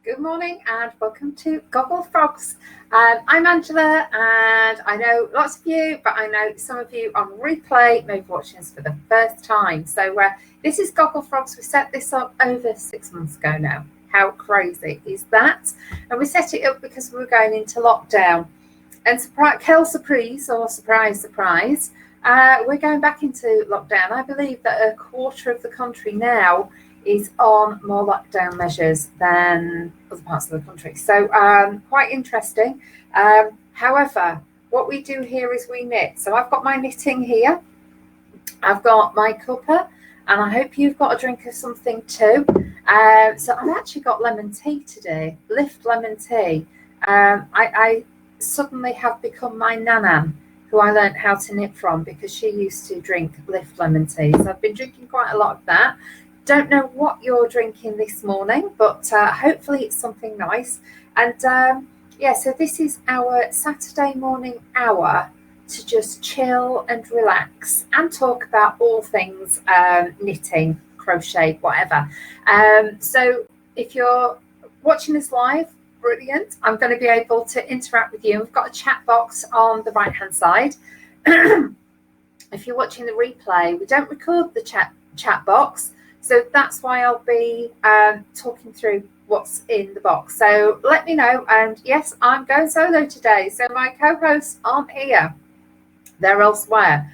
Good morning and welcome to Gogglefrogs. I'm Angela, and I know lots of you, but I know some of you on replay may be watching this for the first time. So this is Gogglefrogs. We set this up over 6 months ago now. How crazy is that? And we set it up because we were going into lockdown. And surprise, we're going back into lockdown. I believe that a quarter of the country now is on more lockdown measures than other parts of the country. So quite interesting. However, what we do here is we knit. So I've got my knitting here. I've got my cuppa, and I hope you've got a drink of something too. So I've actually got lemon tea today, Lift lemon tea. I suddenly have become my nanan, who I learned how to knit from because she used to drink Lift lemon tea. So I've been drinking quite a lot of that. Don't know what you're drinking this morning, but hopefully it's something nice. And so this is our Saturday morning hour to just chill and relax and talk about all things knitting, crochet, whatever. So if you're watching this live, brilliant. I'm going to be able to interact with you. We've got a chat box on the right hand side. If you're watching the replay, we don't record the chat box. So that's why I'll be talking through what's in the box. So let me know. And yes, I'm going solo today. So my co-hosts aren't here. They're elsewhere.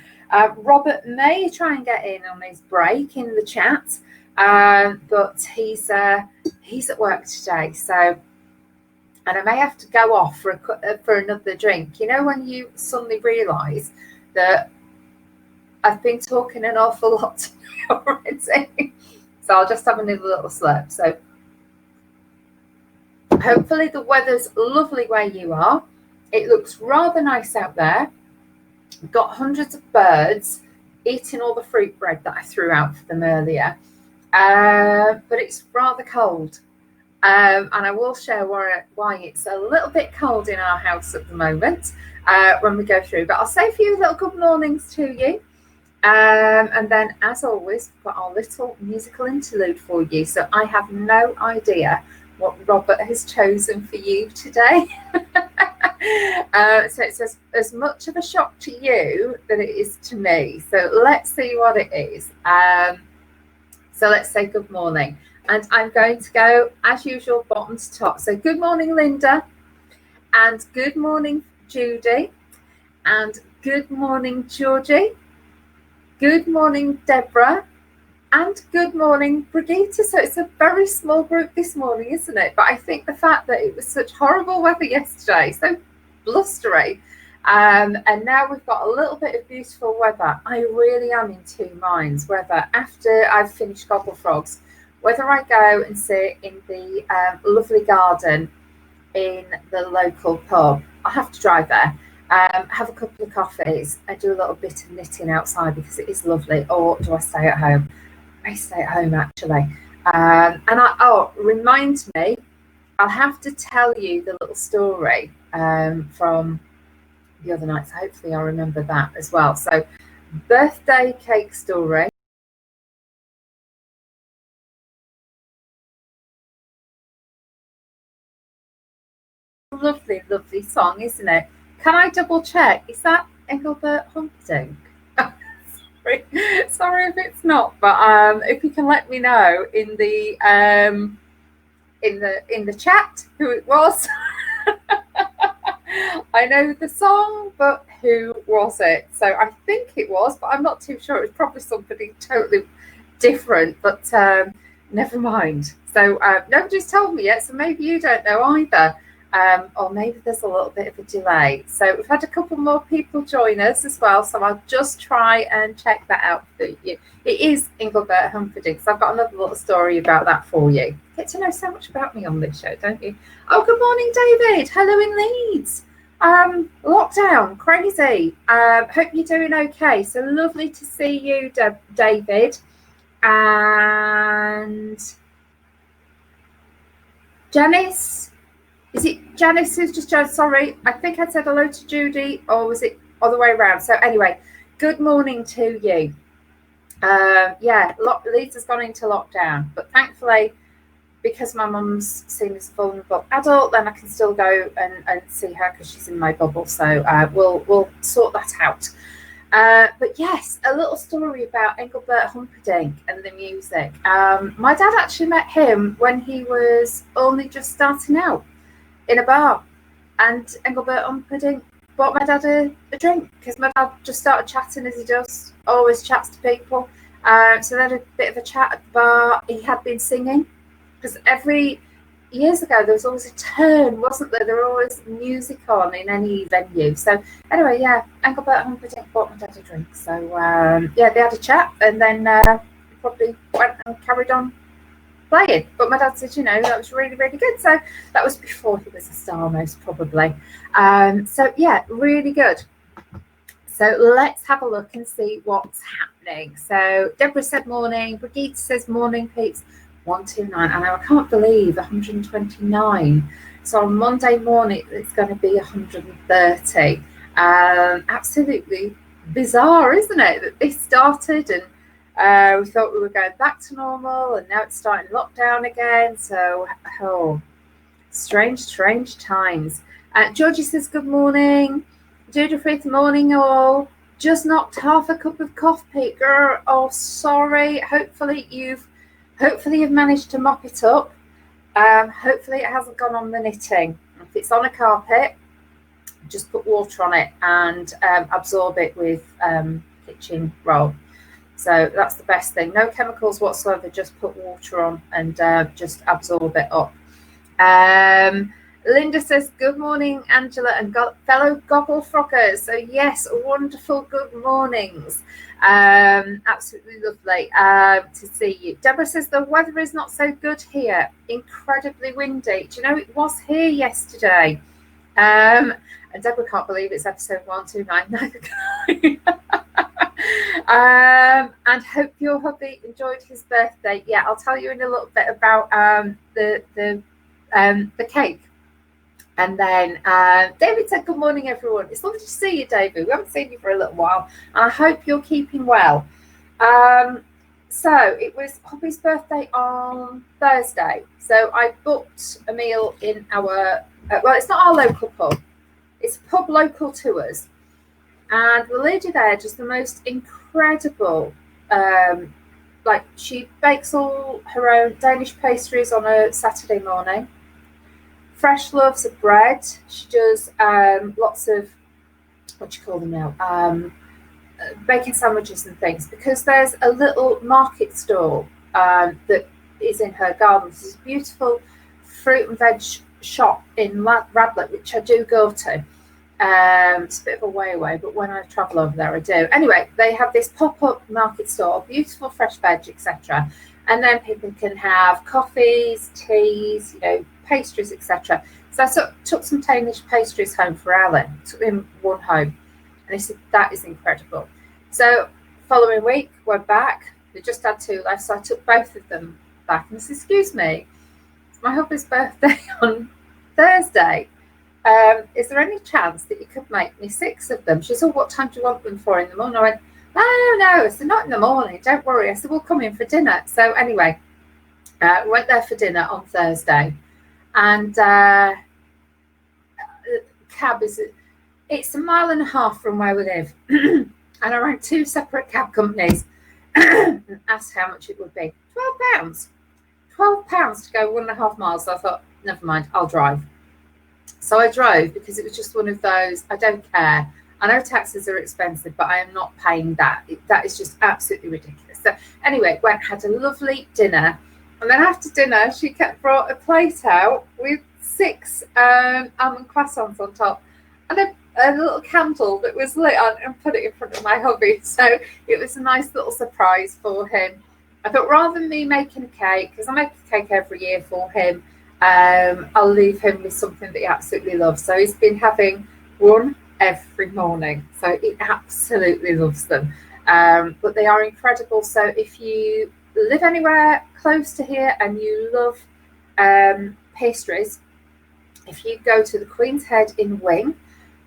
Robert may try and get in on his break in the chat, but he's at work today. So, and I may have to go off for another drink. You know, when you suddenly realise that I've been talking an awful lot already. So I'll just have another little slurp. So hopefully the weather's lovely where you are. It looks rather nice out there. We've got hundreds of birds eating all the fruit bread that I threw out for them earlier. But it's rather cold. And I will share why it's a little bit cold in our house at the moment when we go through. But I'll say a few little good mornings to you. And then, as always, we've got our little musical interlude for you. So I have no idea what Robert has chosen for you today. So it's as much of a shock to you than it is to me. So let's see what it is. So let's say good morning. And I'm going to go, as usual, bottom to top. So good morning, Linda. And good morning, Judy. And good morning, Georgie. Good morning, Deborah, and good morning, Brigitte. So it's a very small group this morning, isn't it? But I think the fact that it was such horrible weather yesterday, so blustery, and now we've got a little bit of beautiful weather. I really am in two minds whether after I've finished Gogglefrogs, whether I go and sit in the lovely garden in the local pub. I'll have to drive there. Have a couple of coffees and do a little bit of knitting outside because it is lovely, or do I stay at home? I stay at home actually. Remind me, I'll have to tell you the little story from the other night, so hopefully I'll remember that as well. So birthday cake story. Lovely, lovely song, isn't it? Can I double check? Is that Engelbert Humperdinck? Sorry if it's not, but if you can let me know in the chat who it was. I know the song, but who was it? So I think it was, but I'm not too sure. It's probably somebody totally different, but never mind. So nobody's told me yet, so maybe you don't know either. Or maybe there's a little bit of a delay. So we've had a couple more people join us as well. So I'll just try and check that out for you. It is Engelbert Humperdinck. So I've got another little story about that for you. Get to know so much about me on this show, don't you? Oh, good morning, David. Hello in Leeds. Lockdown, crazy. Hope you're doing okay. So lovely to see you, David. And Janice. Is it Janice who's just joined? Sorry, I think I said hello to Judy, or was it other way around? So anyway, good morning to you. Leeds has gone into lockdown, but thankfully because my mum's seen as a vulnerable adult, then I can still go and see her because she's in my bubble. So we'll sort that out. But yes, a little story about Engelbert Humperdinck and the music. My dad actually met him when he was only just starting out in a bar, and Engelbert Humperdinck bought my dad a drink because my dad just started chatting, as he does, always chats to people. So they had a bit of a chat at the bar. He had been singing because years ago there was always a turn, wasn't there? There was always music on in any venue. So anyway, yeah, Engelbert Humperdinck bought my dad a drink. So yeah, they had a chat, and then probably went and carried on playing. But my dad said, that was really, really good. So that was before he was a star, most probably. So yeah, really good. So let's have a look and see what's happening. So Deborah said morning. Brigitte says morning, peeps. 129. And I can't believe 129. So on Monday morning, it's going to be 130. Absolutely bizarre, isn't it, that this started and we thought we were going back to normal, and now it's starting lockdown again. So, strange times. Georgie says, good morning. Judith, morning all. Just knocked half a cup of coffee, girl. Oh, sorry. Hopefully you've managed to mop it up. Hopefully it hasn't gone on the knitting. If it's on a carpet, just put water on it and absorb it with kitchen roll. So that's the best thing. No chemicals whatsoever. Just put water on and just absorb it up. Linda says, good morning, Angela and fellow Gogglefroggers. So yes, wonderful good mornings. Absolutely lovely to see you. Deborah says, the weather is not so good here. Incredibly windy. Do you know, it was here yesterday. And Deborah can't believe it's episode 129. Neither can I. And hope your hubby enjoyed his birthday. Yeah, I'll tell you in a little bit about the cake. And then David said, good morning, everyone. It's lovely to see you, David. We haven't seen you for a little while. And I hope you're keeping well. So it was hubby's birthday on Thursday. So I booked a meal in our, well, it's not our local pub. It's a pub local to us. And the lady there does the most incredible, like she bakes all her own Danish pastries on a Saturday morning. Fresh loaves of bread. She does lots of, what do you call them now? Bacon sandwiches and things, because there's a little market stall that is in her garden. There's a beautiful fruit and veg shop in Radlett, which I do go to. It's a bit of a way away, but when I travel over there, I do. Anyway, they have this pop-up market store, beautiful fresh veg, etc. And then people can have coffees, teas, pastries, etc. So I took some Danish pastries home for Alan. Took him one home, and he said that is incredible. So following week, we're back. We just had 2 left, so I took both of them back. And I said, excuse me, it's my hubby's birthday on Thursday. Is there any chance that you could make me 6 of them? She said, what time do you want them for in the morning? I went, no. I said, not in the morning, don't worry. I said, we'll come in for dinner. So anyway, we went there for dinner on Thursday. And cab it's 1.5 miles from where we live. And I rang 2 separate cab companies and asked how much it would be. £12. £12 to go 1.5 miles. So I thought, never mind, I'll drive. So I drove because it was just one of those, I don't care. I know taxes are expensive, but I am not paying that. That is just absolutely ridiculous. So anyway, had a lovely dinner. And then after dinner, she brought a plate out with 6 almond croissants on top and a little candle that was lit on, and put it in front of my hubby. So it was a nice little surprise for him. I thought, rather than me making a cake, because I make a cake every year for him, I'll leave him with something that he absolutely loves. So he's been having one every morning. So he absolutely loves them. But they are incredible. So if you live anywhere close to here and you love pastries, if you go to the Queen's Head in Wing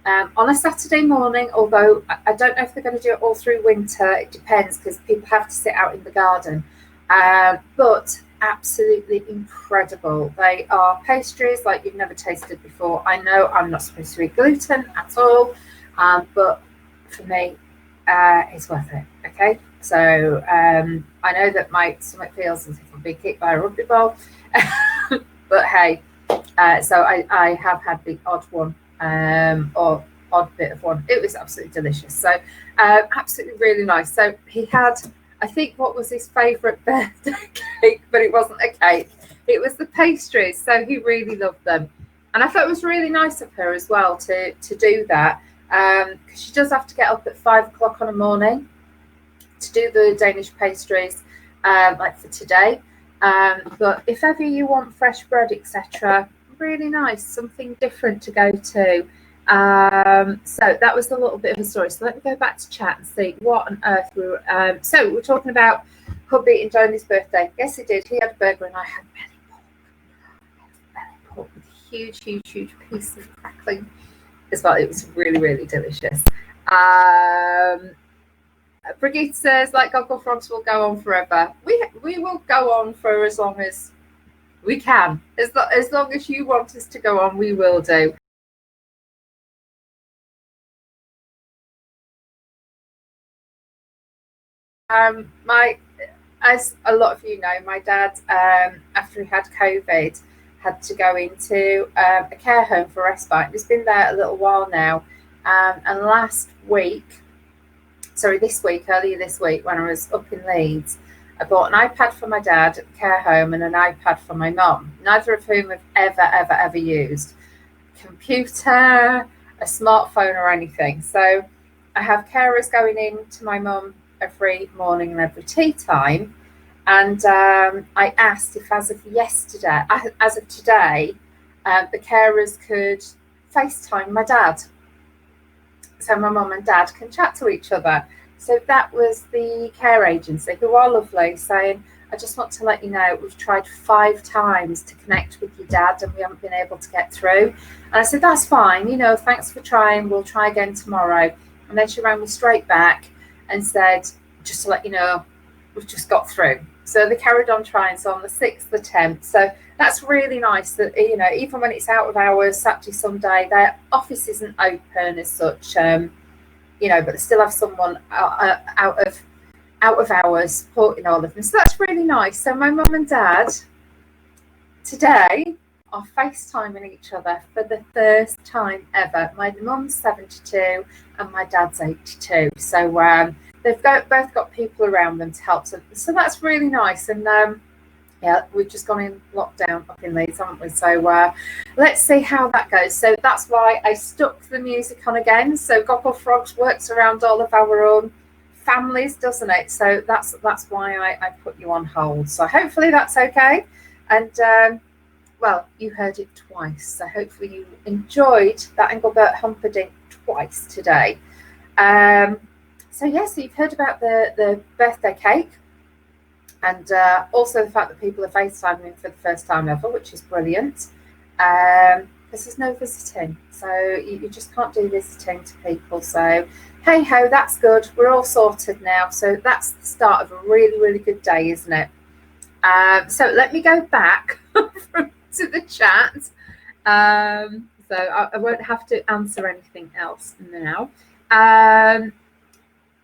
on a Saturday morning, although I don't know if they're going to do it all through winter, it depends, because people have to sit out in the garden, but absolutely incredible. They are pastries like you've never tasted before. I know I'm not supposed to eat gluten at all, but for me, it's worth it. Okay, so I know that my stomach feels as if I'm being kicked by a rugby ball, but hey, so I have had the odd one, or odd bit of one. It was absolutely delicious. So absolutely really nice. So he had, I think, what was his favourite birthday cake, but it wasn't a cake. It was the pastries. So he really loved them. And I thought it was really nice of her as well to do that, because she does have to get up at 5 o'clock on a morning to do the Danish pastries, like for today. But if ever you want fresh bread, etc., really nice, something different to go to. So that was a little bit of a story. So let me go back to chat and see what on earth we were. So we're talking about hubby enjoying his birthday. Yes, he did. He had a burger and I had belly pork with a huge piece of crackling as well. It was really, really delicious. Brigitte says, like Gogglefrogs will go on forever. We will go on for as long as we can. As long as you want us to go on, we will do. As a lot of you know, my dad, after he had COVID, had to go into a care home for respite. He's been there a little while now, and earlier this week, when I was up in Leeds, I bought an iPad for my dad at the care home and an iPad for my mum, neither of whom have ever used computer, a smartphone or anything. So I have carers going in to my mum every morning and every tea time. And I asked if as of today, the carers could FaceTime my dad. So my mum and dad can chat to each other. So that was the care agency, who are lovely, saying, I just want to let you know we've tried 5 times to connect with your dad and we haven't been able to get through. And I said, that's fine, thanks for trying, we'll try again tomorrow. And then she rang me straight back and said, just to let you know, we've just got through. So they carried on trying, so on the 6th attempt. So that's really nice that, even when it's out of hours, Saturday, Sunday, their office isn't open as such, but they still have someone out of hours supporting all of them. So that's really nice. So my mum and dad today are FaceTiming each other for the first time ever. My mum's 72 and my dad's 82. So they've both got people around them to help them. So that's really nice. And we've just gone in lockdown up in Leeds, haven't we? So let's see how that goes. So that's why I stuck the music on again. So Gogglefrogs works around all of our own families, doesn't it? So that's why I put you on hold. So hopefully that's okay. And well, you heard it twice. So hopefully you enjoyed that Engelbert Humperdinck twice today. So yes, you've heard about the birthday cake. And also the fact that people are FaceTiming for the first time ever, which is brilliant. This is no visiting. So you just can't do visiting to people. So hey ho, that's good. We're all sorted now. So that's the start of a really, really good day, isn't it? So let me go back to the chat. So I won't have to answer anything else now.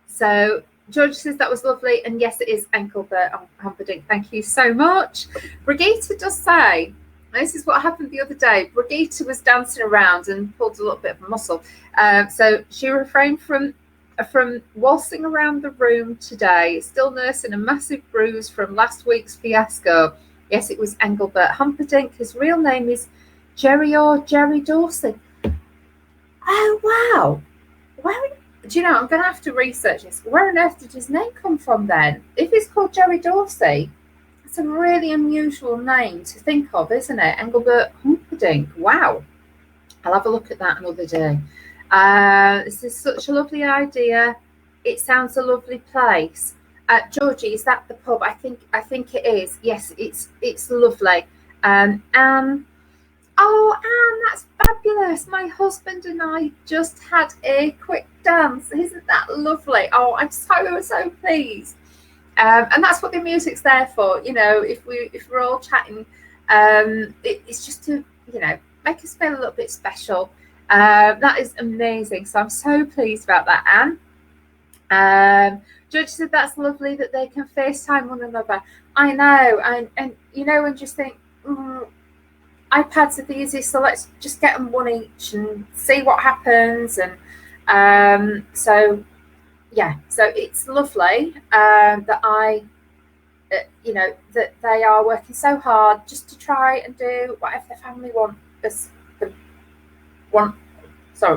So George says that was lovely, and yes, it is Engelbert Humperdinck. Thank you so much. Brigitte does say, this is what happened the other day. Brigitte was dancing around and pulled a little bit of a muscle. So she refrained from waltzing around the room today, still nursing a massive bruise from last week's fiasco. Yes, it was Engelbert Humperdinck. His real name is Jerry Dorsey. Oh, wow. Do you know, I'm going to have to research this. Where on earth did his name come from then? If he's called Jerry Dorsey, it's a really unusual name to think of, isn't it? Engelbert Humperdinck. Wow. I'll have a look at that another day. This is such a lovely idea. It sounds a lovely place. Georgie, is that the pub? I think it is. Yes, it's lovely. Oh, Anne, that's fabulous. My husband and I just had a quick dance. Isn't that lovely? Oh, I'm so pleased. And that's what the music's there for. You know, if we're all chatting, it's just to, you know, make us feel a little bit special. That is amazing. So I'm so pleased about that, Anne. George said that's lovely that they can FaceTime one another. I know, and you know, and just think, iPads are the easiest, so let's just get them one each and see what happens. And so yeah, so it's lovely that you know, that they are working so hard just to try and do whatever the family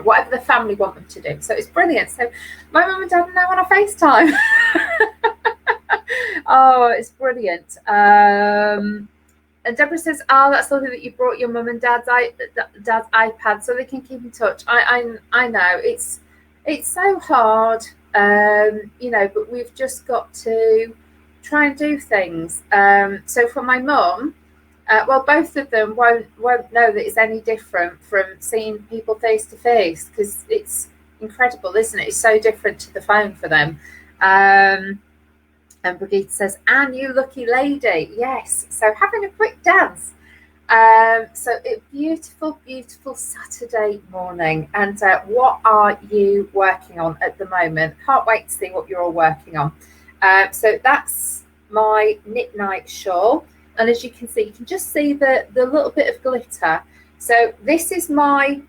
whatever the family want them to do. So it's brilliant. So my mum and dad are now on a FaceTime. Oh, it's brilliant. And Deborah says, "Oh, that's lovely that you brought your mum and dad's iPad so they can keep in touch." I know it's so hard, you know, but we've just got to try and do things. So for my mum, well, both of them won't know that it's any different from seeing people face to face, because it's incredible, isn't it? It's so different to the phone for them. And Brigitte says, "Anne, you lucky lady." Yes. So having a quick dance. So a beautiful, beautiful Saturday morning. And what are you working on at the moment? Can't wait to see what you're all working on. So that's my knit night shawl. And as you can see, you can just see the little bit of glitter. So this is I've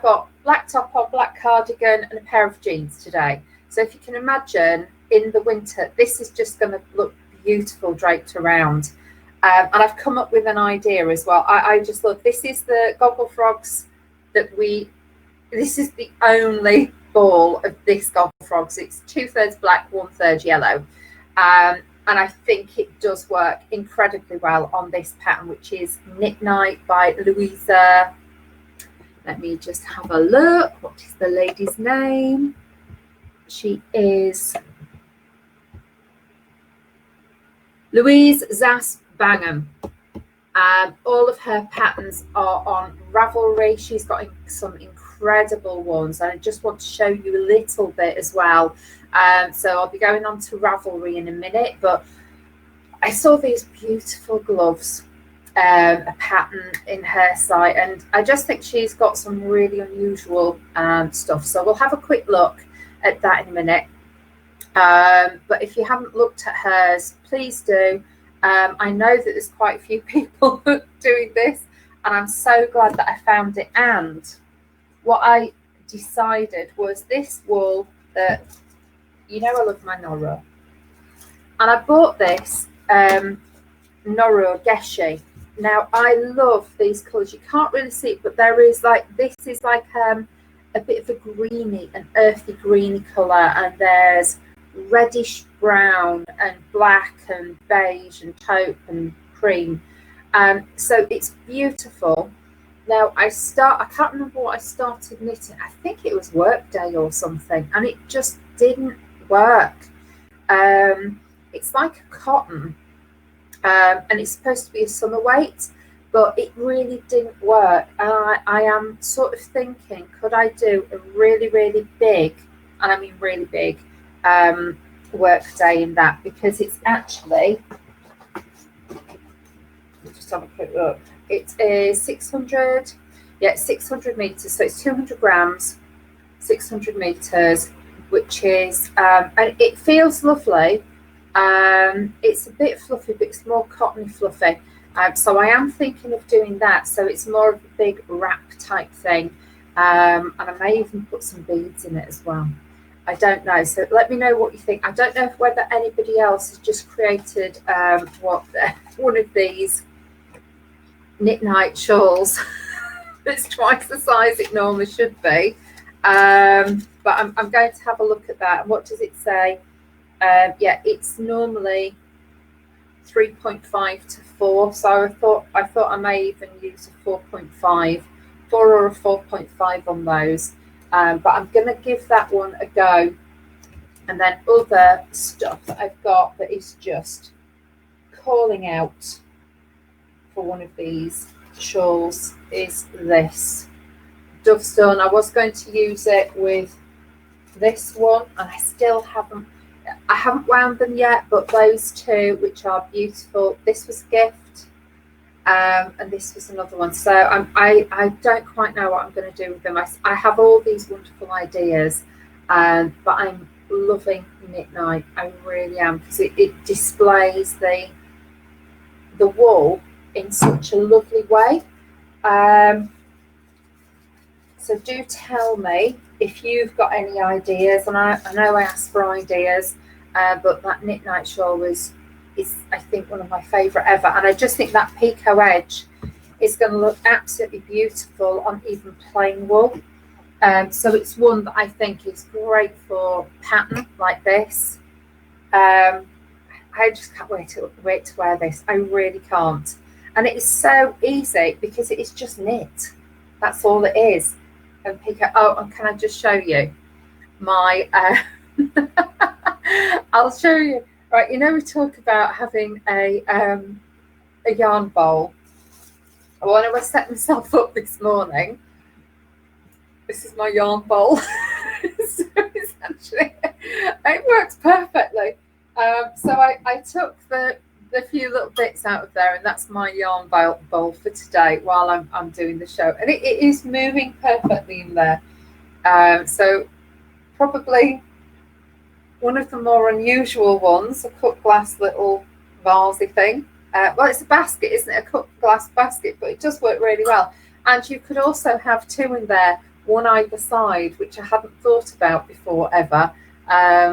got black top on, black cardigan, and a pair of jeans today. So if you can imagine, in the winter, this is just going to look beautiful draped around. And I've come up with an idea as well. I just love, this is the Gogglefrogs this is the only ball of this Gogglefrogs. It's 2/3 black, 1/3 yellow. And I think it does work incredibly well on this pattern, which is Knit Night by Louisa. Let me just have a look. What is the lady's name? She is Louise Zass Bangham. All of her patterns are on Ravelry. She's got some incredible ones. I just want to show you a little bit as well. So I'll be going on to Ravelry in a minute, but I saw these beautiful gloves, a pattern in her site, and I just think she's got some really unusual stuff. So we'll have a quick look at that in a minute. But if you haven't looked at hers, please do. I know that there's quite a few people doing this, and I'm so glad that I found it. And what I decided was this wool that, you know, I love my Noro, and I bought this Noro Geshi. Now I love these colours. You can't really see it, but there is this is like a bit of a greeny, an earthy greeny colour, and there's reddish brown and black and beige and taupe and cream. So it's beautiful. Now I can't remember what I started knitting. I think it was Workday or something, and it just didn't work. It's like a cotton, and it's supposed to be a summer weight, but it really didn't work. And I am sort of thinking, could I do a really, really big, and I mean really big, Workday in that, because it's actually, just have a quick look, it is 600 meters, so it's 200 grams, 600 meters, which is and it feels lovely. It's a bit fluffy, but it's more cottony fluffy, so I am thinking of doing that. So it's more of a big wrap type thing, and I may even put some beads in it as well. I don't know, so let me know what you think. I don't know whether anybody else has just created one of these knit night shawls that's twice the size it normally should be, but I'm going to have a look at that. And what does it say? Yeah, it's normally 3.5 to 4, so I thought I may even use a 4.5 or a 4.5 on those. But I'm going to give that one a go. And then other stuff that I've got that is just calling out for one of these shawls is this Dovestone. I was going to use it with this one, and I still haven't. I haven't wound them yet, but those two, which are beautiful, this was a gift, and this was another one. So I don't quite know what I'm going to do with them. I have all these wonderful ideas, but I'm loving Midnight. I really am, because it displays the wool in such a lovely way. So do tell me if you've got any ideas, and I know I asked for ideas, but that Midnight shawl is I think one of my favourite ever, and I just think that Pico edge is going to look absolutely beautiful on even plain wool. So it's one that I think is great for pattern like this. I just can't wait to wear this. I really can't, and it is so easy because it is just knit. That's all it is. And Pico. Oh, and can I just show you my? I'll show you. Right, you know we talk about having a yarn bowl. When I set myself up this morning, this is my yarn bowl. So it's actually, it works perfectly. So I took the few little bits out of there, and that's my yarn bowl for today while I'm doing the show, and it is moving perfectly in there. So probably one of the more unusual ones, a cut glass little vasey thing. Well, it's a basket, isn't it? A cut glass basket, but it does work really well. And you could also have two in there, one either side, which I hadn't thought about before ever.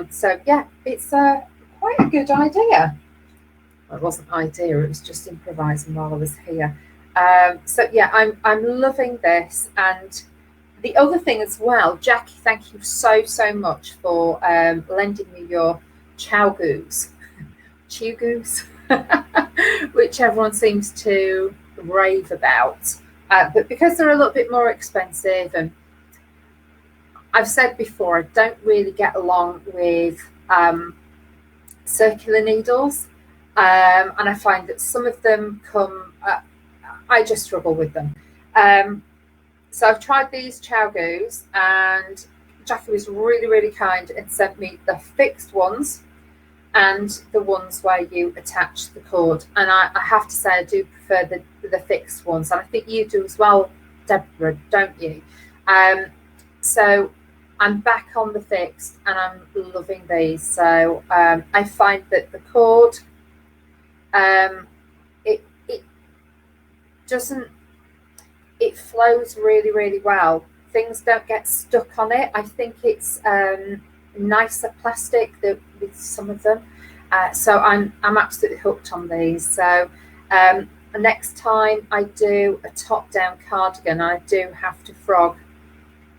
So yeah, it's quite a good idea. Well, it wasn't idea, it was just improvising while I was here. So yeah, I'm loving this. And the other thing as well, Jackie, thank you so much for lending me your chow goose, which everyone seems to rave about. But because they're a little bit more expensive, and I've said before, I don't really get along with circular needles, and I find that some of them come, I just struggle with them. So I've tried these chow goos, and Jackie was really kind and sent me the fixed ones and the ones where you attach the cord. And I have to say I do prefer the fixed ones, and I think you do as well, Deborah, don't you? So I'm back on the fixed, and I'm loving these. So I find that the cord, it doesn't, it flows really well. Things don't get stuck on it. I think it's nicer plastic with some of them. So I'm absolutely hooked on these. So next time I do a top-down cardigan, I do have to frog.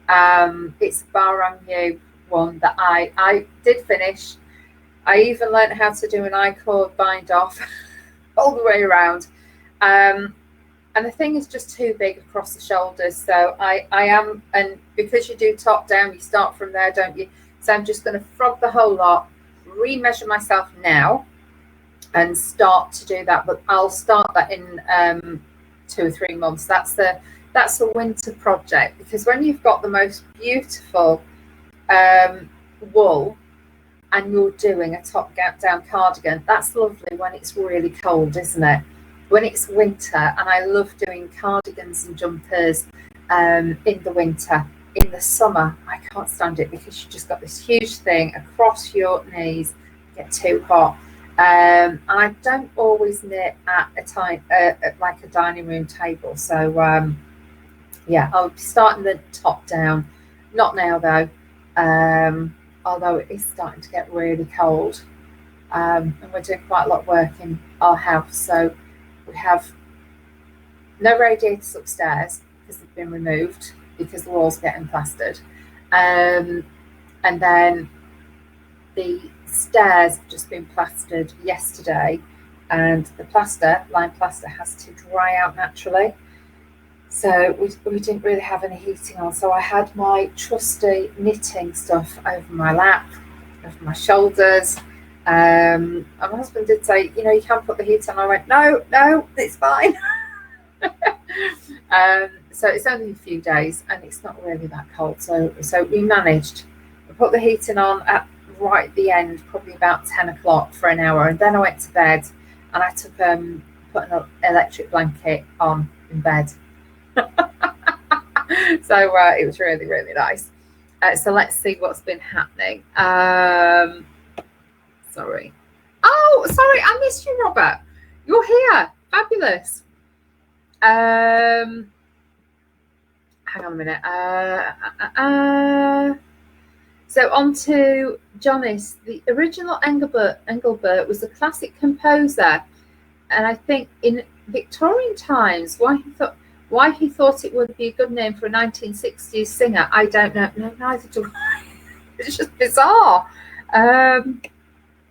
It's a Barangu one that I did finish. I even learned how to do an I-cord bind off all the way around. And the thing is just too big across the shoulders. So I am, and because you do top down, you start from there, don't you? So I'm just going to frog the whole lot, re-measure myself now, and start to do that. But I'll start that in 2 or 3 months. That's the winter project, because when you've got the most beautiful wool and you're doing a top down cardigan, that's lovely when it's really cold, isn't it? When it's winter, and I love doing cardigans and jumpers in the winter. In the summer, I can't stand it because you just got this huge thing across your knees, get too hot. And I don't always knit at a time like a dining room table. So yeah, I'll be starting the top down. Not now though, although it is starting to get really cold. And we're doing quite a lot of work in our house, so we have no radiators upstairs because they've been removed because the walls are getting plastered. And then the stairs have just been plastered yesterday, and the lime plaster has to dry out naturally. So we didn't really have any heating on. So I had my trusty knitting stuff over my lap, over my shoulders. And my husband did say, you know, you can't put the heat on. I went, no, it's fine. So it's only a few days and it's not really that cold. So we managed. We put the heating on at right at the end, probably about 10 o'clock for an hour, and then I went to bed, and I took put an electric blanket on in bed. So it was really, really nice. So let's see what's been happening. Sorry. Oh, sorry, I missed you, Robert. You're here. Fabulous. Hang on a minute. So on to Jonas. The original Engelbert was a classic composer, and I think in Victorian times, why he thought it would be a good name for a 1960s singer, I don't know. No, neither do I. It's just bizarre.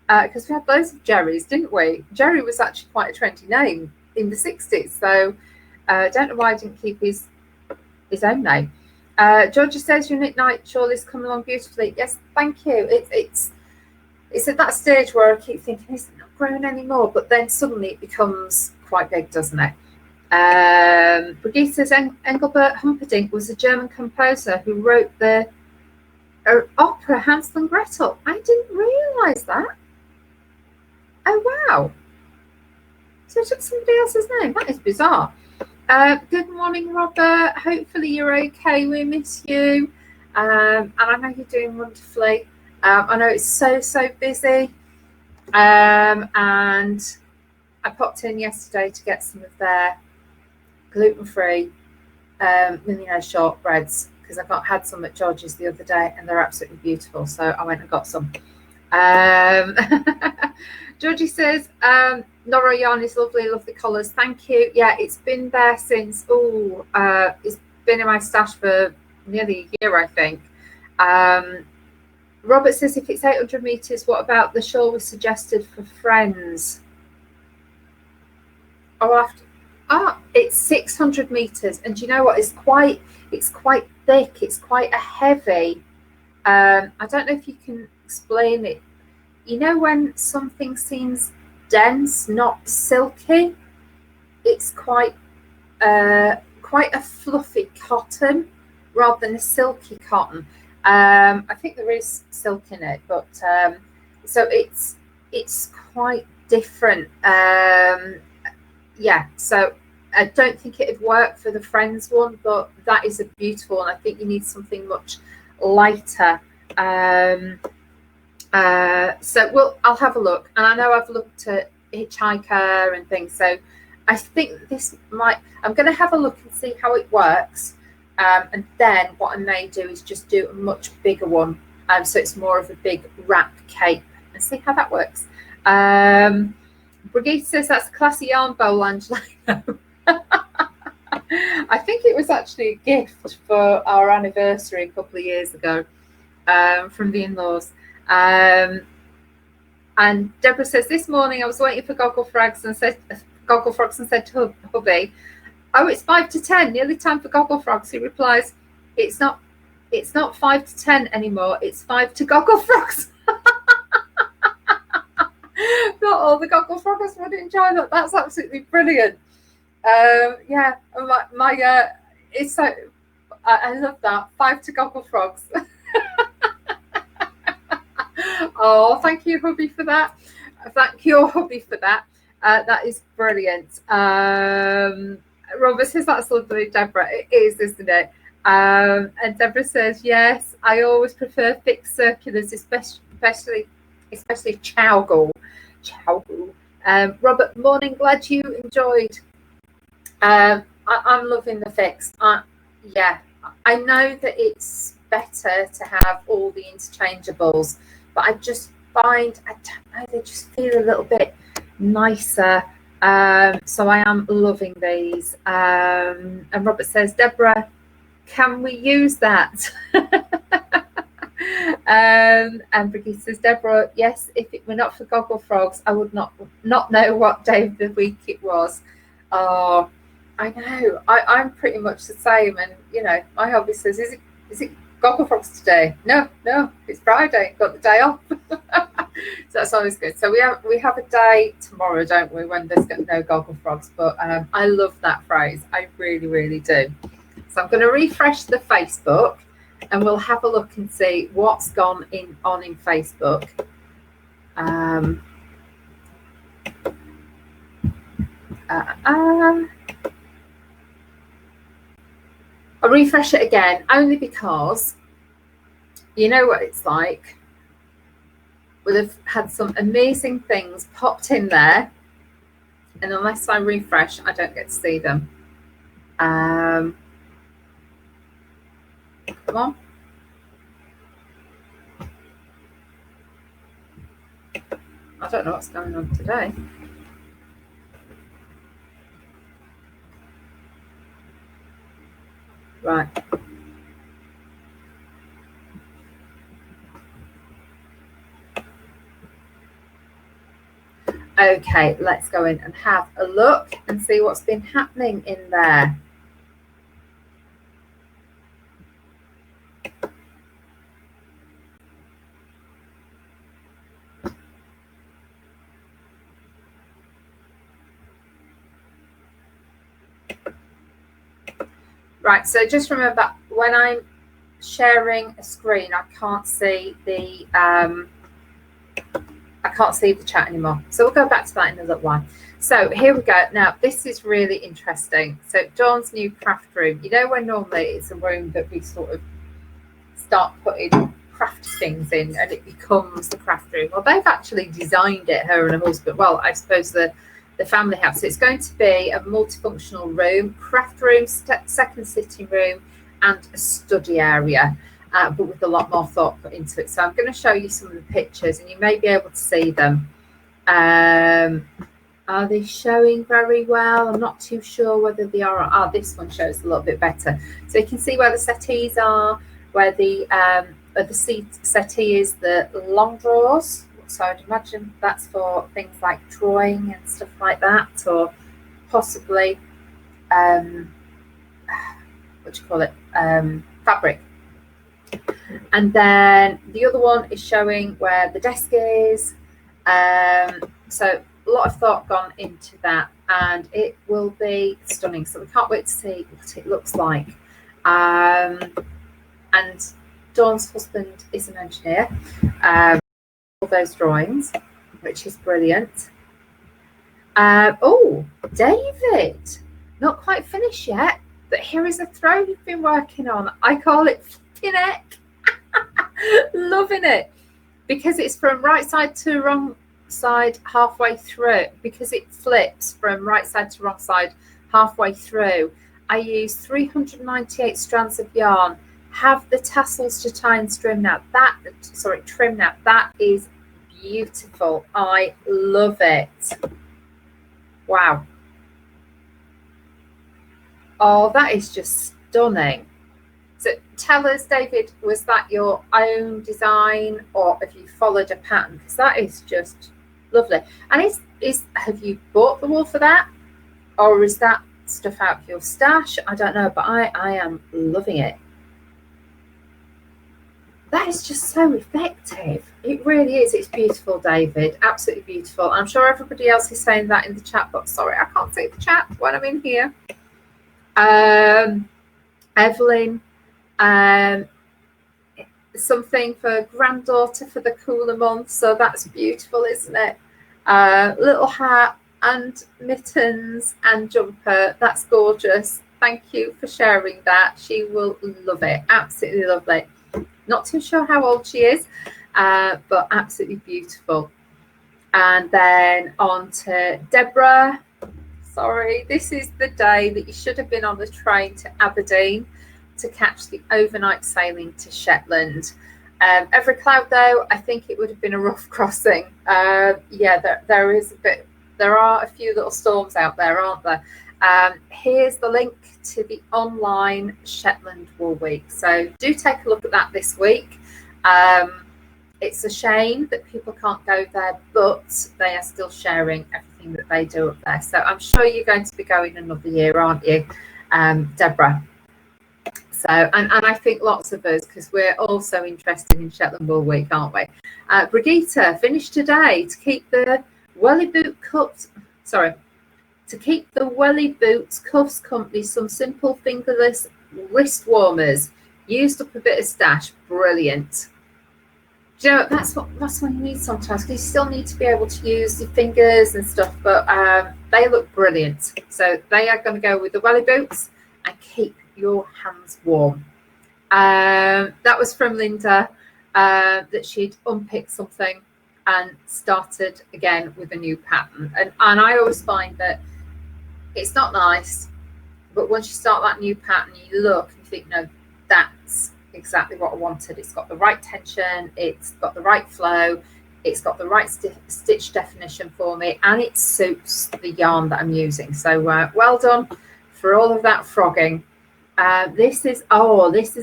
Because we had loads of Jerrys, didn't we? Jerry was actually quite a trendy name in the 60s, so I don't know why I didn't keep his own name. Georgia says, your night Shirley's come along beautifully. Yes, thank you. It's at that stage where I keep thinking, is it not growing anymore? But then suddenly it becomes quite big, doesn't it? Brigitte says, Engelbert Humperdinck was a German composer who wrote the opera Hansel and Gretel. I didn't realise that. Oh, wow. So I took somebody else's name. That is bizarre. Good morning, Robert. Hopefully you're okay. We miss you. And I know you're doing wonderfully. I know it's so busy. And I popped in yesterday to get some of their gluten-free millionaire shortbreads, because I had some at George's the other day and they're absolutely beautiful. So I went and got some. Georgie says, Nora yarn is lovely colours. Thank you. Yeah, it's been there since, it's been in my stash for nearly a year, I think. Robert says, if it's 800 metres, what about the shawl was suggested for friends? It's 600 metres, and do you know what? It's quite thick. It's quite a heavy. I don't know if you can explain it. You know when something seems dense, not silky? It's quite a fluffy cotton rather than a silky cotton. I think there is silk in it, but so it's quite different. Yeah, so I don't think it'd work for the Friends one, but that is a beautiful one. I think you need something much lighter. So I'll have a look, and I know I've looked at Hitchhiker and things, so I think this I'm going to have a look and see how it works, and then what I may do is just do a much bigger one, so it's more of a big wrap cape, and see how that works. Brigitte says that's a classy yarn bowl, Angela. I think it was actually a gift for our anniversary a couple of years ago, from the in-laws. And Deborah says, this morning I was waiting for Gogglefrogs and said to hubby, oh, it's 5 to 10, nearly time for Gogglefrogs. He replies, it's not 5 to 10 anymore, it's 5 to Gogglefrogs. Not all the Gogglefrogs would enjoy that. That's absolutely brilliant. Yeah, it's so, I love that. 5 to Gogglefrogs. Oh, thank you, hubby, for that. Thank your hubby for that. That is brilliant. Robert says that's lovely, Deborah. It is, isn't it? And Deborah says, yes, I always prefer fixed circulars, especially Chowgul. Robert, morning. Glad you enjoyed. I'm loving the fix. Yeah, I know that it's better to have all the interchangeables, but I just find, I don't know, they just feel a little bit nicer. So I am loving these. And Robert says, Deborah, can we use that? And Brigitte says, Deborah, yes, if it were not for Gogglefrogs, I would not know what day of the week it was. Oh, I know. I'm pretty much the same. And, you know, my hubby says, is it Gogglefrogs today? No, it's Friday. Got the day off. So that's always good. So we have a day tomorrow, don't we, when there's no Gogglefrogs. But I love that phrase. I really, really do. So I'm going to refresh the Facebook. and we'll have a look and see what's gone on in Facebook. I'll refresh it again, only because you know what it's like. We'll have had some amazing things popped in there, and unless I refresh, I don't get to see them. Come on. I don't know what's going on today. Right. Okay, let's go in and have a look and see what's been happening in there. Right, so just remember, when I'm sharing a screen, I can't see the chat anymore. So we'll go back to that in a little while. So here we go. Now, this is really interesting. So Dawn's new craft room. You know when normally it's a room that we sort of start putting craft things in and it becomes the craft room. Well, they've actually designed it, her and her husband. Well, I suppose the family have. So it's going to be a multifunctional room, craft room, second sitting room, and a study area. But with a lot more thought put into it. So I'm going to show you some of the pictures and you may be able to see them. Are they showing very well? I'm not too sure whether they are. This one shows a little bit better. So you can see where the settees are, where the settee is, the long drawers. So I'd imagine that's for things like drawing and stuff like that, or possibly, what do you call it, fabric. And then the other one is showing where the desk is. So a lot of thought gone into that, and it will be stunning. So we can't wait to see what it looks like. And Dawn's husband is an engineer. All those drawings, which is brilliant. Oh, David, not quite finished yet, but here is a throw you've been working on. I call it flipping it. Loving it, because it's from right side to wrong side halfway through, because it flips from right side to wrong side halfway through. I use 398 strands of yarn, have the tassels to tie and trim now. Trim now. That is beautiful. I love it. Wow. Oh, that is just stunning. So tell us, David, was that your own design or have you followed a pattern? Because that is just lovely. And have you bought the wool for that? Or is that stuff out of your stash? I don't know, but I am loving it. That is just so effective. It really is. It's beautiful, David. Absolutely beautiful. I'm sure everybody else is saying that in the chat box. Sorry, I can't see the chat when I'm in here. Evelyn, something for granddaughter for the cooler month. So that's beautiful, isn't it? Little hat and mittens and jumper. That's gorgeous. Thank you for sharing that. She will love it. Absolutely lovely. Not too sure how old she is, but absolutely beautiful. And then on to Deborah. Sorry, this is the day that you should have been on the train to Aberdeen to catch the overnight sailing to Shetland. Every cloud, though, I think it would have been a rough crossing. Yeah, there is a bit. There are a few little storms out there, aren't there? Here's the link to the online Shetland Wool Week. So do take a look at that this week. It's a shame that people can't go there, but they are still sharing everything that they do up there. So I'm sure you're going to be going another year, aren't you, Deborah? So, and I think lots of us, because we're also interested in Shetland Wool Week, aren't we? Brigitte finished today to keep the welly boot cups. Sorry. To keep the welly boots cuffs company some simple fingerless wrist warmers. Used up a bit of stash. Brilliant. Do you know, that's what you need sometimes, because you still need to be able to use your fingers and stuff, but they look brilliant. So they are going to go with the welly boots and keep your hands warm. That was from Linda, that she'd unpicked something and started again with a new pattern. And I always find that it's not nice, but once you start that new pattern, you look and you think, no, that's exactly what I wanted. It's got the right tension, it's got the right flow, it's got the right stitch definition for me, and it suits the yarn that I'm using. So well done for all of that frogging. This is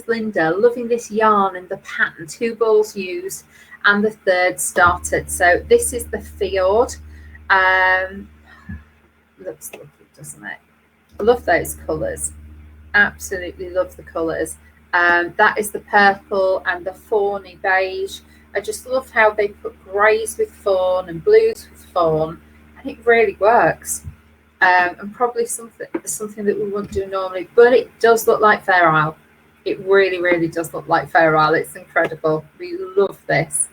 Linda, loving this yarn and the pattern. 2 balls used and the 3rd started. So this is the Fjord. Looks lovely, doesn't it? I love those colours. Absolutely love the colours. That is the purple and the fawny beige. I just love how they put greys with fawn and blues with fawn, and it really works. And probably something that we wouldn't do normally, but it does look like Fair Isle. It really, really does look like Fair Isle. It's incredible. We love this.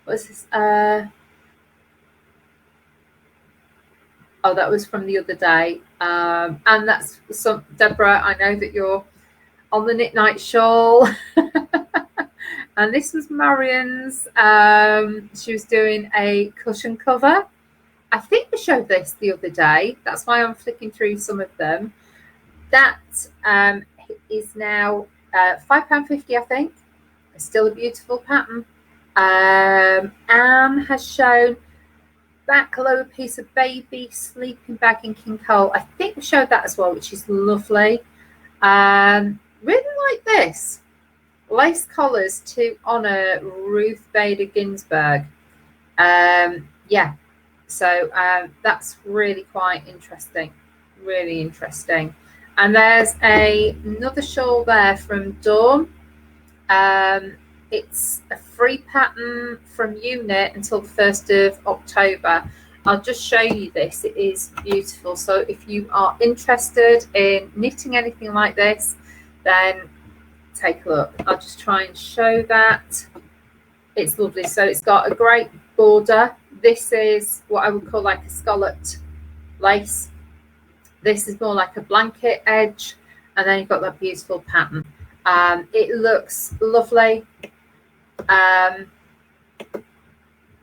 What's this? Oh, that was from the other day. And that's some Deborah. I know that you're on the Knit Night shawl. And this was Marion's. She was doing a cushion cover. I think we showed this the other day. That's why I'm flicking through some of them. That is now £5.50, I think. It's still a beautiful pattern. Anne has shown that lower piece of baby sleeping bag in King Cole. I think we showed that as well, which is lovely. Really like this. Lace collars to honour Ruth Bader Ginsburg. Yeah, so that's really quite interesting. Really interesting. And there's another shawl there from Dawn. It's a free pattern from Unit until the 1st of October. I'll just show you this. It is beautiful. So if you are interested in knitting anything like this, then take a look. I'll just try and show that. It's lovely. So it's got a great border. This is what I would call like a scalloped lace. This is more like a blanket edge, and then you've got that beautiful pattern. It looks lovely.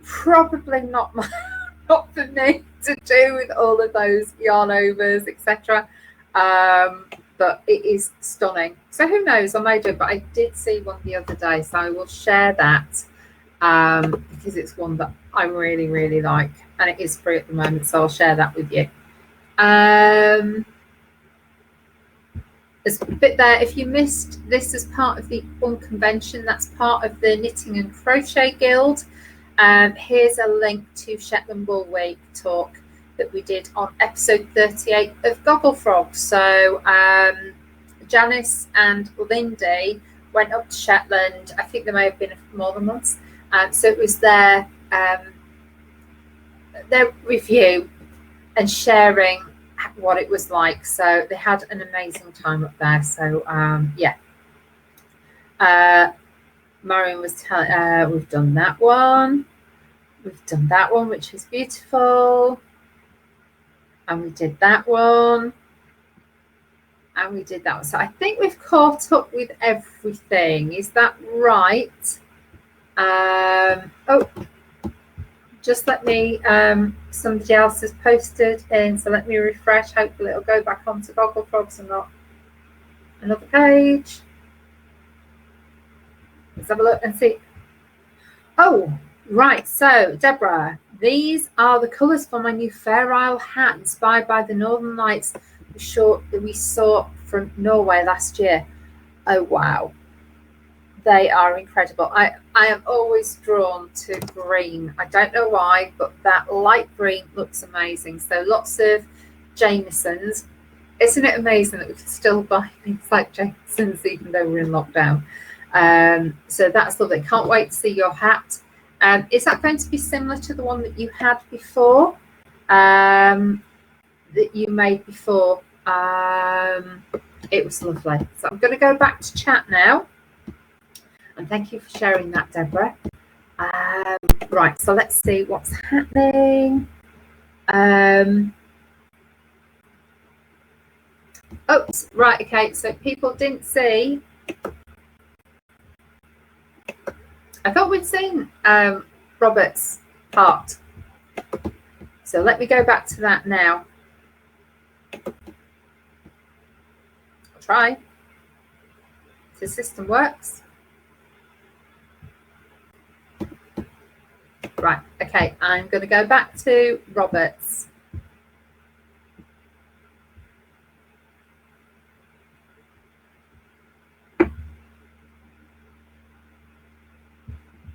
Probably not for me to do with all of those yarn overs, etc. But it is stunning. So who knows, I may do it, but I did see one the other day, so I will share that because it's one that I really, really like, and it is free at the moment, so I'll share that with you. There's a bit there. If you missed this as part of the Unconvention, that's part of the Knitting and Crochet Guild. Here's a link to Shetland Wool Week talk that we did on episode 38 of Gogglefrogs. So Janice and Lindy went up to Shetland. I think there may have been more than once. So it was their review and sharing what it was like. So they had an amazing time up there. So yeah. Marion was telling, we've done that one. We've done that one, which is beautiful. And we did that one. And we did that one. So I think we've caught up with everything. Is that right? Oh, just let me, somebody else has posted in, so let me refresh. Hopefully it'll go back onto Gogglefrogs and not another page. Let's have a look and see. Oh, right. So, Deborah, these are the colours for my new Fair Isle hat, inspired by the Northern Lights we saw from Norway last year. Oh, wow. They are incredible. I am always drawn to green. I don't know why, but that light green looks amazing. So lots of Jamesons. Isn't it amazing that we can still buy things like Jamesons even though we're in lockdown? So that's lovely. Can't wait to see your hat. Is that going to be similar to the one that you had before? That you made before? It was lovely. So I'm going to go back to chat now. And thank you for sharing that, Deborah. Right, so let's see what's happening. Oops, right, okay, so people didn't see. I thought we'd seen Robert's part. So let me go back to that now. I'll try. If the system works. Right, okay, I'm going to go back to Robert's.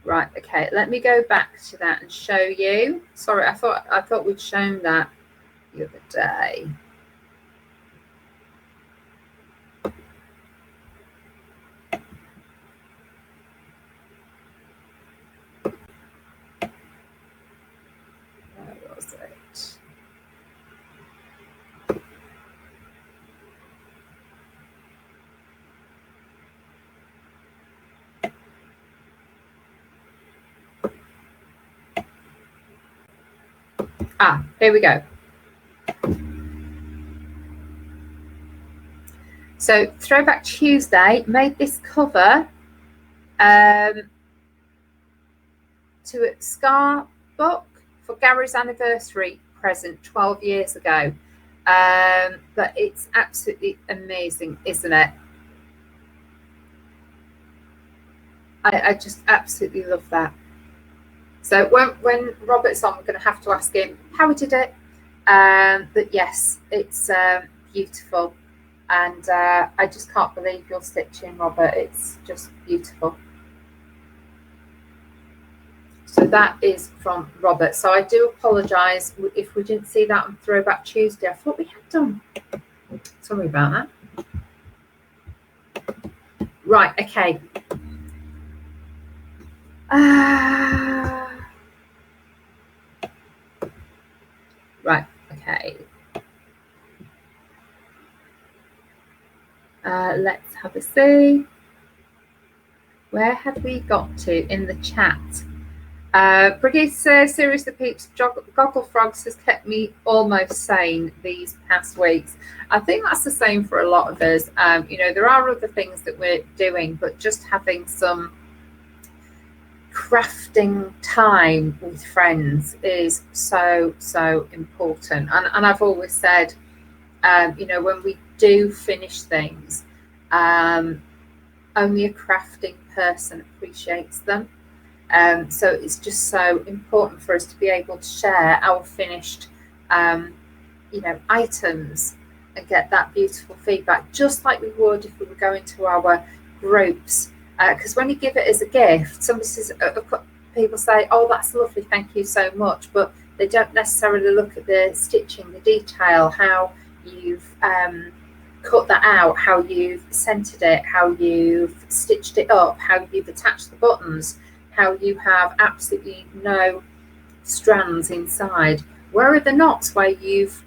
Right, okay, let me go back to that and show you. Sorry, I thought we'd shown that the other day. Where was it? Here we go. So Throwback Tuesday made this cover to a Scar book for Gary's anniversary present 12 years ago. But it's absolutely amazing, isn't it? I just absolutely love that. So when Robert's on, we're going to have to ask him how he did it. But yes, it's beautiful. And I just can't believe your stitching, Robert. It's just beautiful. So that is from Robert. So I do apologise if we didn't see that on Throwback Tuesday. I thought we had done. Sorry about that. Right, okay. Right, okay. Let's have a see. Where have we got to in the chat? Brigid says, seriously, peeps, Gogglefrogs has kept me almost sane these past weeks. I think that's the same for a lot of us. You know, there are other things that we're doing, but just having some crafting time with friends is so important. And I've always said, you know, when we do finish things, only a crafting person appreciates them. So it's just so important for us to be able to share our finished, you know, items and get that beautiful feedback, just like we would if we were going to our groups. Because when you give it as a gift, somebody says, people say, oh, that's lovely, thank you so much, but they don't necessarily look at the stitching, the detail, how you've cut that out, how you've centered it, how you've stitched it up, how you've attached the buttons, how you have absolutely no strands inside. Where are the knots where you've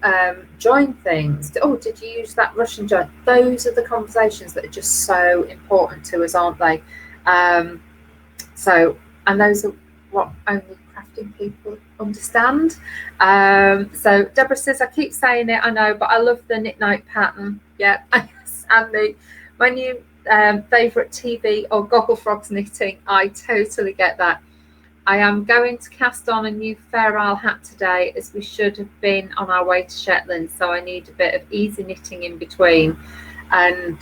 joined things? Oh, did you use that Russian joint? Those are the conversations that are just so important to us, aren't they? So, and those are what only crafting people understand. So Deborah says, I keep saying it, I know, but I love the knit night pattern. Yeah, and my new favourite TV or Gogglefrogs knitting. I totally get that. I am going to cast on a new Fair Isle hat today, as we should have been on our way to Shetland, so I need a bit of easy knitting in between. And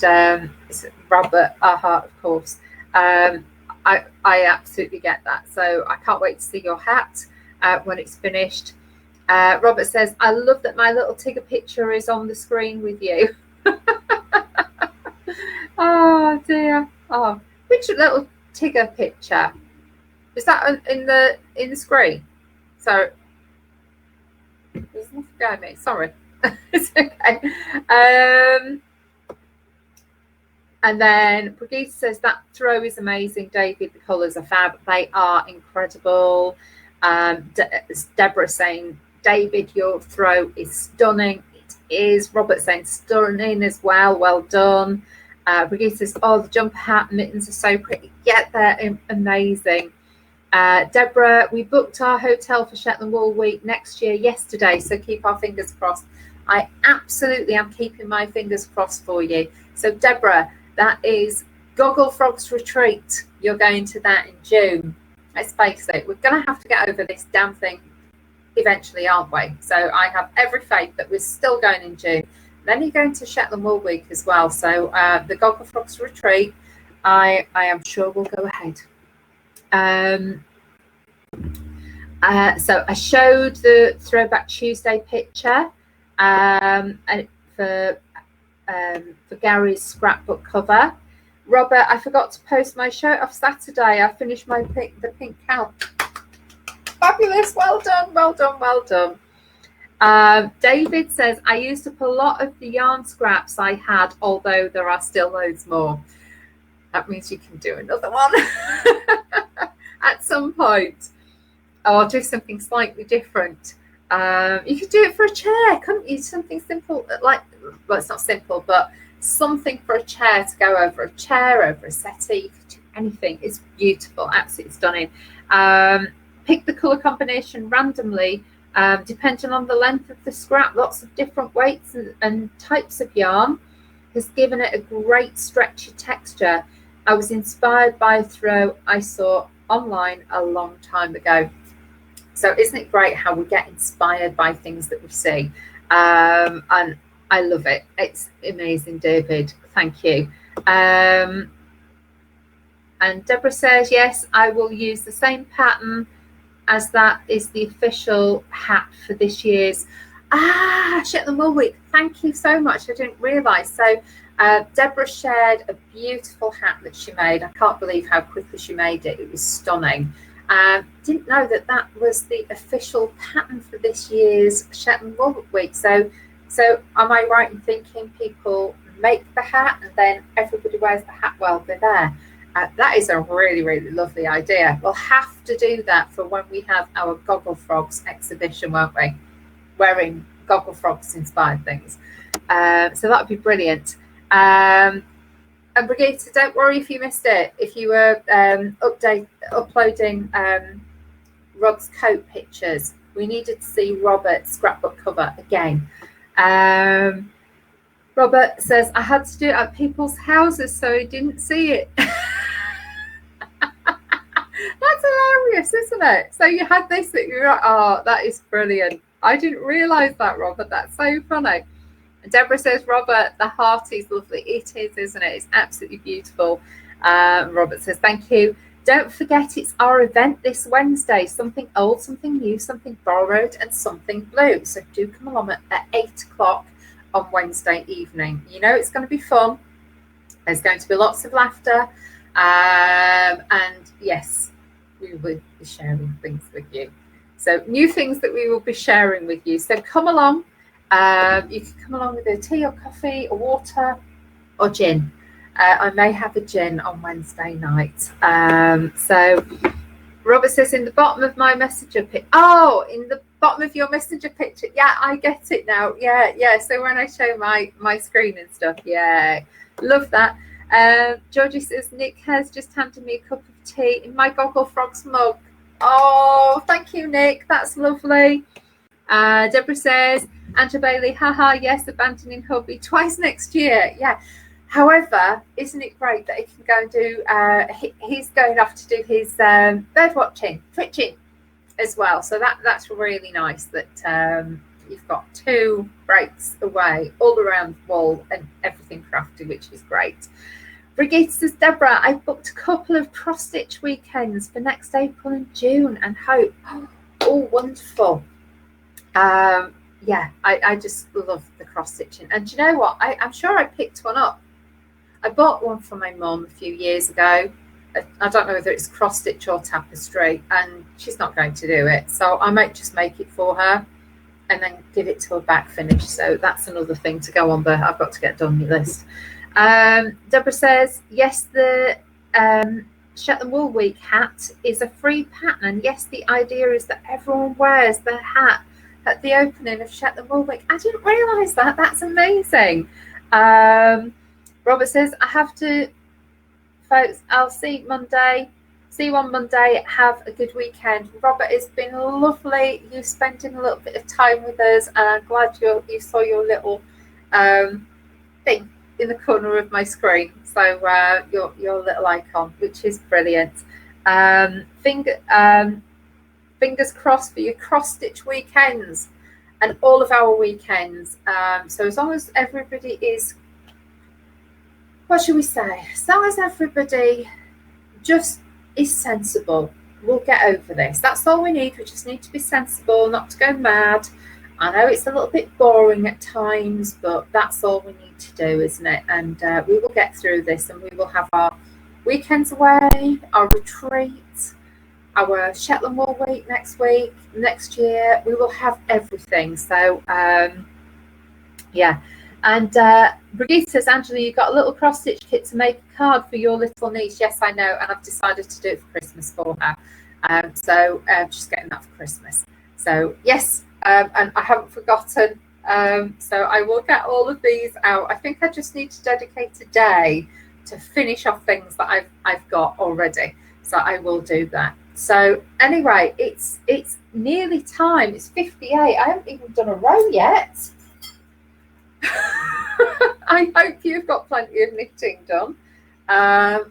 it's Robert, of course. I absolutely get that, so I can't wait to see your hat when it's finished. Robert says, I love that my little Tigger picture is on the screen with you. Oh dear. Oh, which little Tigger picture? Is that in the screen? So there's nothing going me. Sorry. It's okay. And then Brigitte says that throw is amazing, David. The colours are fab. They are incredible. Deborah saying, David, your throw is stunning. It is Robert saying stunning as well. Well done. Brigitte says, oh, the jumper hat mittens are so pretty. Yeah, they're amazing. Deborah, we booked our hotel for Shetland Wool Week next year yesterday, so keep our fingers crossed. I absolutely am keeping my fingers crossed for you. So Deborah, that is Gogglefrogs Retreat. You're going to that in June. Let's face it, we're going to have to get over this damn thing eventually, aren't we? So I have every faith that we're still going in June. Then you're going to Shetland Wool Week as well. So the Gogglefrogs Retreat, I am sure will go ahead. So I showed the Throwback Tuesday picture and for Gary's scrapbook cover. Robert, I forgot to post my shirt off Saturday. I finished the pink count. Fabulous. Well done, well done, well done. David says, I used up a lot of the yarn scraps I had, although there are still loads more. That means you can do another one at some point, or do something slightly different. You could do it for a chair, couldn't you? Something simple, like, well, it's not simple, but something for a chair to go over a chair, over a settee. You could do anything. It's beautiful, absolutely stunning. Pick the colour combination randomly, depending on the length of the scrap. Lots of different weights and types of yarn has given it a great stretchy texture. I was inspired by a throw I saw online a long time ago. So isn't it great how we get inspired by things that we see? And I love it. It's amazing, David. Thank you. And Deborah says, yes, I will use the same pattern as that is the official hat for this year's Shetland Wool Week. Thank you so much. I didn't realise. So Deborah shared a beautiful hat that she made. I can't believe how quickly she made it. It was stunning. Didn't know that that was the official pattern for this year's Shetland Wool Week. So am I right in thinking people make the hat and then everybody wears the hat while they're there? That is a really, really lovely idea. We'll have to do that for when we have our Gogglefrogs exhibition, won't we? Wearing Gogglefrogs inspired things. So that would be brilliant. And Brigitte, don't worry if you missed it. If you were uploading Rod's coat pictures, we needed to see Robert's scrapbook cover again. Robert says, I had to do it at people's houses, so he didn't see it. That's hilarious, isn't it? So you had this that you're like, oh, that is brilliant. I didn't realise that, Robert. That's so funny. And Deborah says, Robert, the heart is lovely. It is, isn't it? It's absolutely beautiful. Robert says, thank you. Don't forget it's our event this Wednesday. Something old, something new, something borrowed, and something blue. So do come along at 8 o'clock on Wednesday evening. You know it's going to be fun. There's going to be lots of laughter. And yes, we will be sharing things with you. So new things that we will be sharing with you. So come along. You can come along with a tea or coffee or water or gin. I may have a gin on Wednesday night. So Robert says, in the bottom of my messenger picture. Oh, in the bottom of your messenger picture. Yeah, I get it now. Yeah. So when I show my screen and stuff. Yeah, love that. Georgie says, Nick has just handed me a cup of tea in my Gogglefrogs mug. Oh, thank you, Nick. That's lovely. Deborah says, Angela Bailey, haha, yes, abandoning hubby twice next year. Yeah. However, isn't it great that he can go and do, he's going off to do his bird watching, twitching as well. So that's really nice that you've got 2 breaks away all around wool and everything crafty, which is great. Brigitte says, Deborah, I've booked a couple of cross-stitch weekends for next April and June and hope. Oh, wonderful. Yeah, I just love the cross-stitching. And do you know what? I'm sure I picked one up. I bought one for my mum a few years ago. I don't know whether it's cross-stitch or tapestry, and she's not going to do it. So I might just make it for her and then give it to her back finish. So that's another thing to go on, but I've got to get done with this. Deborah says, yes, the Shetland Wool Week hat is a free pattern. Yes, the idea is that everyone wears their hat at the opening of Shetland Wool Week. I didn't realise that. That's amazing. Robert says, I have to, folks, I'll see Monday. See you on Monday. Have a good weekend. Robert, it's been lovely you spending a little bit of time with us, and I'm glad you saw your little thing in the corner of my screen. So your little icon, which is brilliant. Fingers crossed for your cross stitch weekends and all of our weekends. So as long as everybody is, what should we say? As long as everybody just is sensible, we'll get over this. That's all we need. We just need to be sensible, not to go mad. I know it's a little bit boring at times, but that's all we need to do, isn't it? And we will get through this, and we will have our weekends away, our retreat, our Shetland Wool Week next year. We will have everything. So yeah. And Brigitte says, Angela, you got a little cross stitch kit to make a card for your little niece. Yes, I know, and I've decided to do it for Christmas for her. So just getting that for Christmas. So yes, and I haven't forgotten. So I will get all of these out. I think I just need to dedicate a day to finish off things that I've got already. So I will do that. So anyway, it's nearly time. It's 58. I haven't even done a row yet. I hope you've got plenty of knitting done.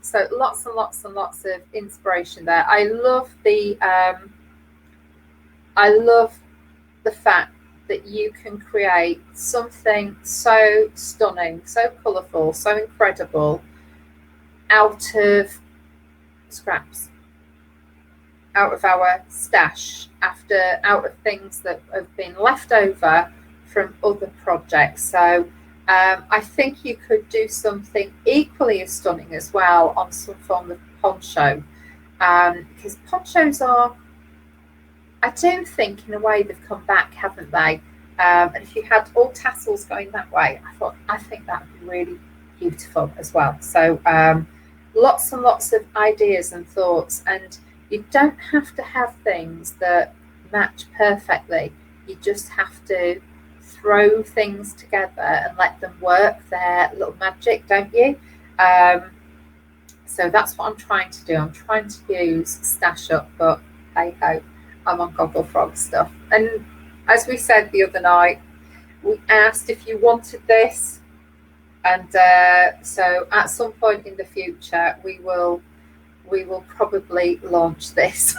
So lots and lots and lots of inspiration there. I love the fact that you can create something so stunning, so colourful, so incredible out of scraps, out of our stash, out of things that have been left over from other projects. So I think you could do something equally as stunning as well on some form of poncho, because ponchos are, I do think in a way they've come back, haven't they? And if you had all tassels going that way, I think that would be really beautiful as well. So lots and lots of ideas and thoughts, and you don't have to have things that match perfectly. You just have to throw things together and let them work their little magic, don't you? So that's what I'm trying to do. I'm trying to use Stash Up, but hey ho, I'm on Gogglefrog stuff. And as we said the other night, we asked if you wanted this, and so at some point in the future we will probably launch this.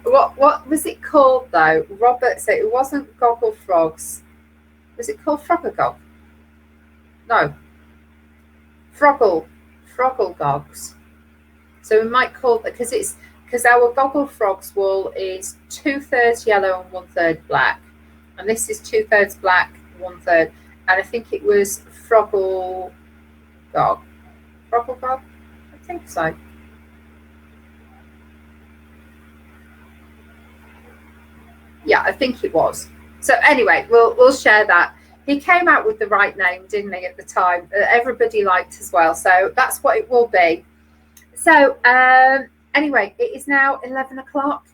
What was it called though? Robert said it wasn't Gogglefrogs. Was it called Frogagog? No. Frogglegogs. So we might call it, because our Gogglefrogs wool is 2/3 yellow and 1/3 black, and this is 2/3 black, 1/3, and I think it was Frogglegog. Frogglegog? I think so. Yeah, I think it was. So anyway, we'll share that. He came out with the right name, didn't he, at the time? Everybody liked as well. So that's what it will be. So anyway, it is now 11 o'clock.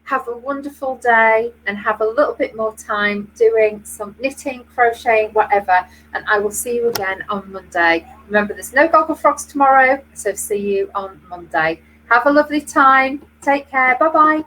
Have a wonderful day and have a little bit more time doing some knitting, crocheting, whatever. And I will see you again on Monday. Remember, there's no Gogglefrogs tomorrow, so see you on Monday. Have a lovely time. Take care. Bye-bye.